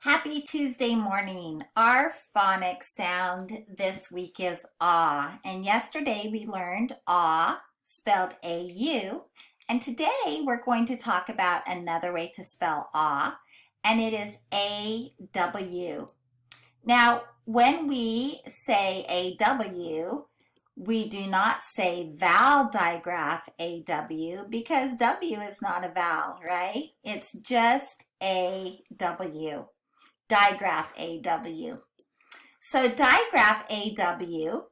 Happy Tuesday morning. Our phonics sound this week is ah. And yesterday we learned ah, spelled A-U. And today we're going to talk about another way to spell ah, and it is A-W. Now, when we say A-W, we do not say vowel digraph A-W because W is not a vowel, right? It's just A-W. Digraph AW. So digraph AW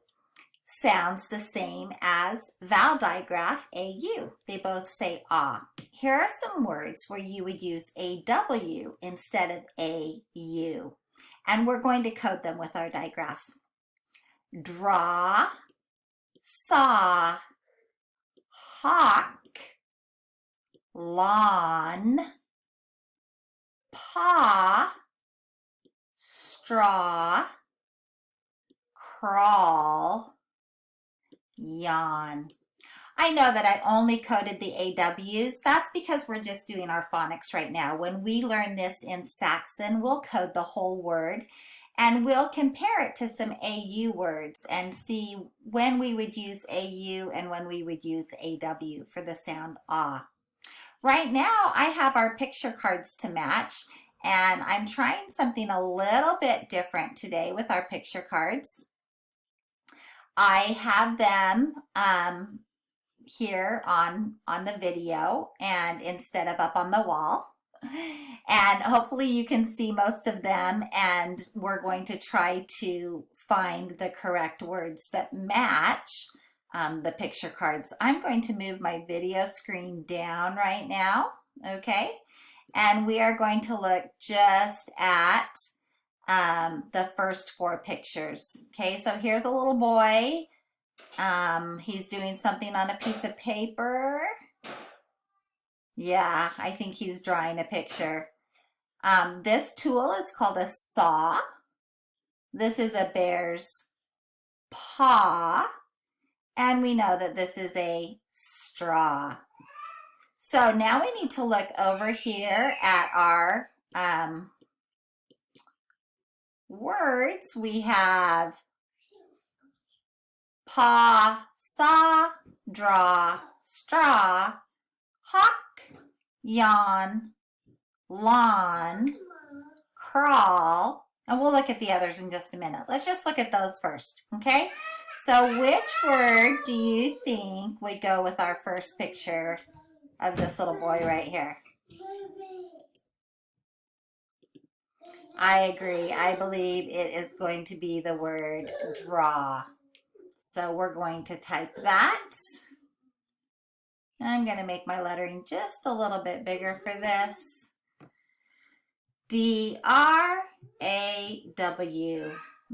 sounds the same as vowel digraph AU. They both say ah. Here are some words where you would use AW instead of AU. And we're going to code them with our digraph. Draw, saw, hawk, lawn, paw, straw, crawl, yawn. I know that I only coded the AWs. That's because we're just doing our phonics right now. When we learn this in Saxon, we'll code the whole word and we'll compare it to some AU words and see when we would use AU and when we would use AW for the sound ah. Right now, I have our picture cards to match. And I'm trying something a little bit different today with our picture cards. I have them here on the video and instead of up on the wall. And hopefully you can see most of them, and we're going to try to find the correct words that match the picture cards. I'm going to move my video screen down right now, okay? And we are going to look just at the first four pictures. Okay, so here's a little boy. He's doing something on a piece of paper. Yeah, I think he's drawing a picture. This tool is called a saw. This is a bear's paw. And we know that this is a straw. So now we need to look over here at our words. We have paw, saw, draw, straw, hawk, yawn, lawn, crawl, and we'll look at the others in just a minute. Let's just look at those first, okay? So which word do you think would go with our first picture of this little boy right here? I agree. I believe it is going to be the word draw. So we're going to type that. I'm going to make my lettering just a little bit bigger for this. D-R-A-W,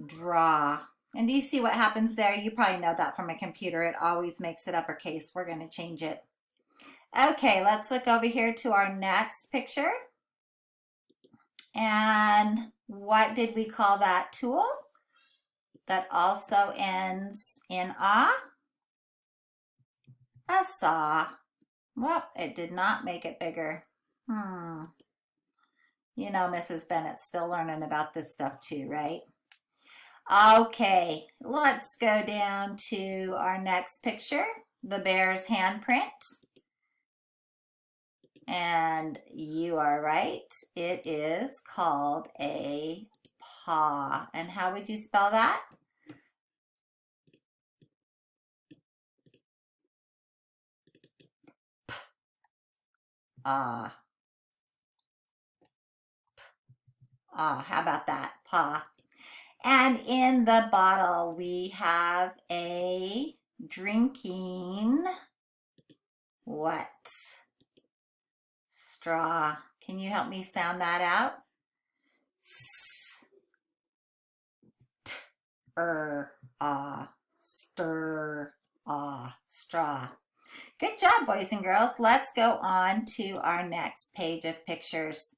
draw. And do you see what happens there? You probably know that from a computer. It always makes it uppercase. We're going to change it. Okay, let's look over here to our next picture. And what did we call that tool that also ends in ah? A saw. Well, it did not make it bigger. You know, Mrs. Bennett's still learning about this stuff too, right? Okay, let's go down to our next picture, the bear's handprint. And you are right, it is called a paw. And how would you spell that? Ah. Ah, how about that? Paw. And in the bottle, we have a drinking what? Straw. Can you help me sound that out? S-t-r-ah, stir, ah, straw. Good job, boys and girls. Let's go on to our next page of pictures.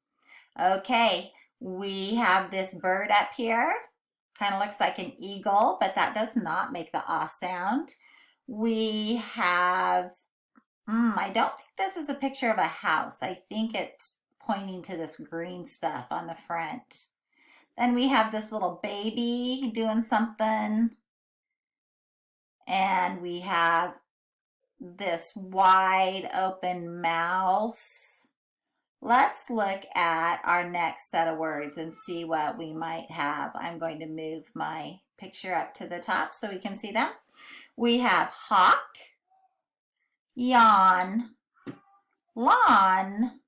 Okay, we have this bird up here. Kind of looks like an eagle, but that does not make the ah sound. We have, I don't think this is a picture of a house. I think it's pointing to this green stuff on the front. Then we have this little baby doing something. And we have this wide open mouth. Let's look at our next set of words and see what we might have. I'm going to move my picture up to the top so we can see them. We have hawk, yawn, lawn,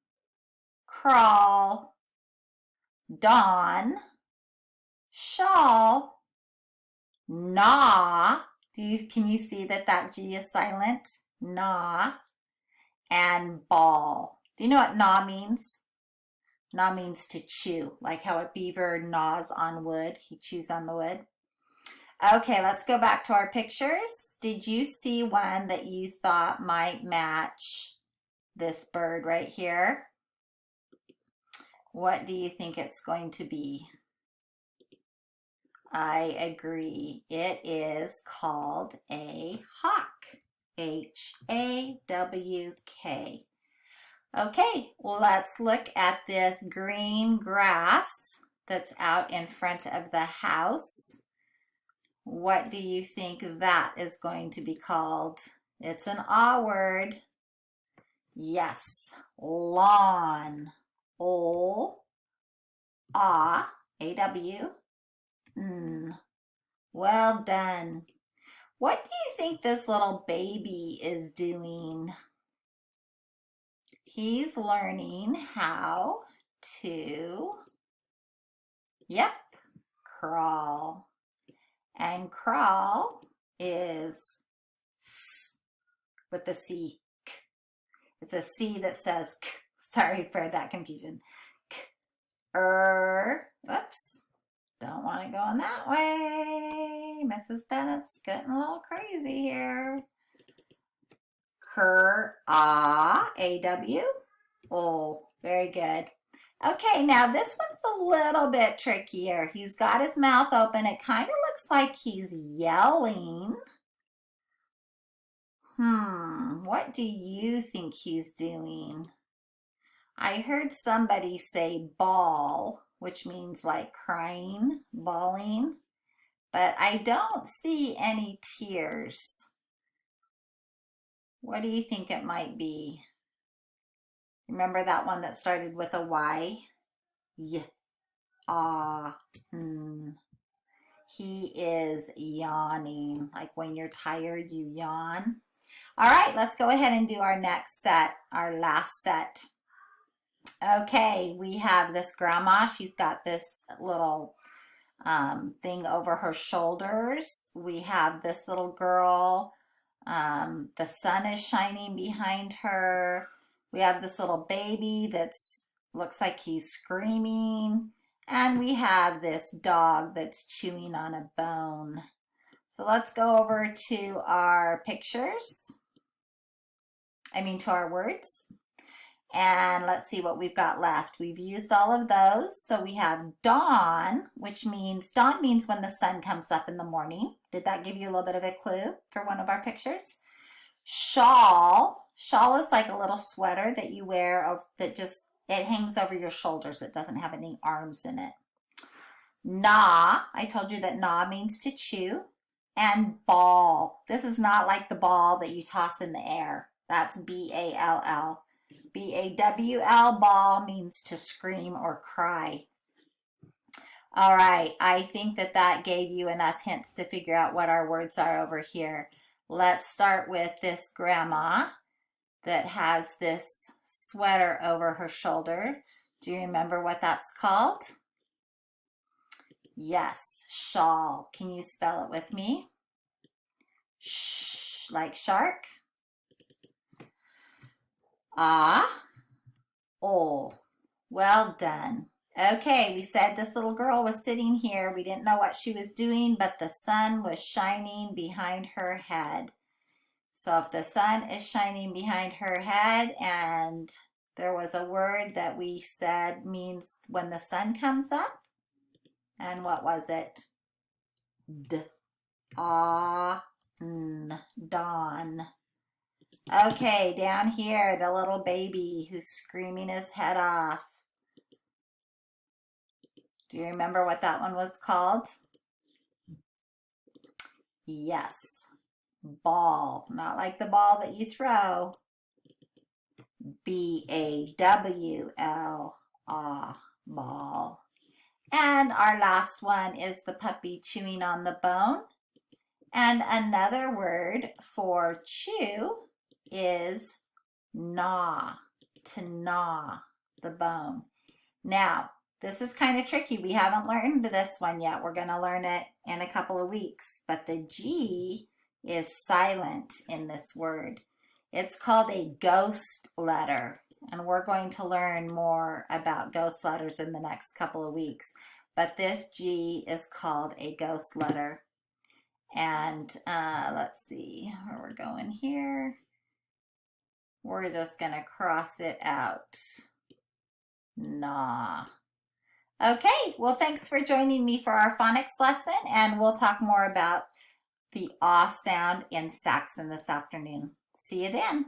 crawl, dawn, shawl, gnaw. Can you see that G is silent? Gnaw, and ball. Do you know what gnaw means? Gnaw means to chew, like how a beaver gnaws on wood. He chews on the wood. Okay, let's go back to our pictures. Did you see one that you thought might match this bird right here? What do you think it's going to be? I agree. It is called a hawk. H-A-W-K. Okay, let's look at this green grass that's out in front of the house. What do you think that is going to be called? It's an A word. Yes, lawn. O-A, A-W. Well done. What do you think this little baby is doing? He's learning how to, crawl. And crawl is S with the C. K. It's a C that says K. Sorry for that confusion. K. Whoops. Don't want to go in that way. Mrs. Bennett's getting a little crazy here. A-W. Oh, very good. Okay, now this one's a little bit trickier. He's got his mouth open. It kind of looks like he's yelling. What do you think he's doing? I heard somebody say bawl, which means like crying, bawling, but I don't see any tears. What do you think it might be? Remember that one that started with a Y? He is yawning. Like when you're tired, you yawn. All right, let's go ahead and do our next set, our last set. Okay, we have this grandma. She's got this little thing over her shoulders. We have this little girl. The sun is shining behind her. We have this little baby that looks like he's screaming. And we have this dog that's chewing on a bone. So let's go over to our pictures. To our words. And let's see what we've got left. We've used all of those. So we have dawn, which means, dawn means when the sun comes up in the morning. Did that give you a little bit of a clue for one of our pictures? Shawl. Shawl is like a little sweater that you wear that just, it hangs over your shoulders. It doesn't have any arms in it. Gnaw. I told you that gnaw means to chew. And ball. This is not like the ball that you toss in the air. That's B-A-L-L. B-A-W-L, ball, means to scream or cry. All right, I think that gave you enough hints to figure out what our words are over here. Let's start with this grandma that has this sweater over her shoulder. Do you remember what that's called? Yes, shawl. Can you spell it with me? Shh, like shark. Oh, well done. Okay, we said this little girl was sitting here. We didn't know what she was doing, but the sun was shining behind her head. So if the sun is shining behind her head and there was a word that we said means when the sun comes up, and what was it? Dawn. Okay, down here, the little baby who's screaming his head off. Do you remember what that one was called? Yes, ball. Not like the ball that you throw. B-A-W-L, ah, ball. And our last one is the puppy chewing on the bone. And another word for chew is gnaw, to gnaw the bone. Now, this is kind of tricky. We haven't learned this one yet. We're going to learn it in a couple of weeks. But the G is silent in this word. It's called a ghost letter. And we're going to learn more about ghost letters in the next couple of weeks. But this G is called a ghost letter. And let's see where we're going here. We're just going to cross it out. Nah. Okay, well, thanks for joining me for our phonics lesson, and we'll talk more about the ah sound in Saxon this afternoon. See you then.